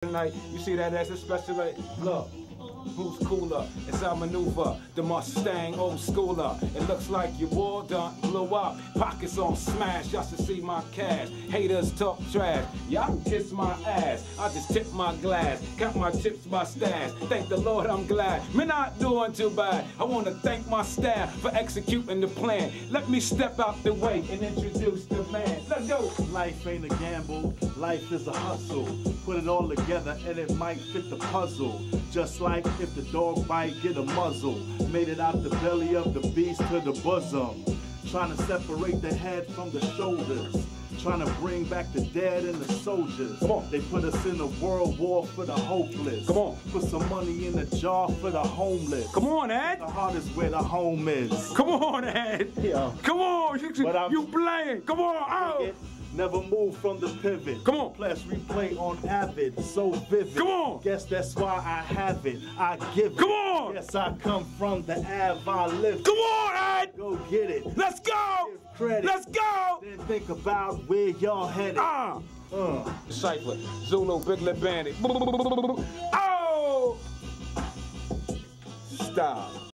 Tonight, you see that as a special, like, look, who's cooler? It's our maneuver, the Mustang old schooler. It looks like your war done blew up. Pockets on smash, y'all should see my cash. Haters talk trash, y'all can kiss my ass. I just tip my glass, count my chips by stash. Thank the Lord I'm glad, me not doing too bad. I want to thank my staff for executing the plan. Let me step out the way and introduce the man. Let's go. Life ain't a gamble, life is a hustle. Put it all together and it might fit the puzzle. Just like if the dog bite, get a muzzle. Made it out the belly of the beast to the bosom. Trying to separate the head from the shoulders. Trying to bring back the dead and the soldiers. Come on. They put us in a world war for the hopeless. Come on. Put some money in a jar for the homeless. Come on, Ed. The heart is where the home is. Come on, Ed. Yeah. Come on, you playing. Come on, oh. Never move from the pivot. Come on. Plus replay on Avid, so vivid. Come on. Guess that's why I have it. I give it. Come on. Yes, I come from the Ave, I live. Come on, Ed. Go get it. Let's go. Give credit. Let's go. Then think about where y'all headed. Cypher, Zulu, Big Lip Bandit. Oh! Stop.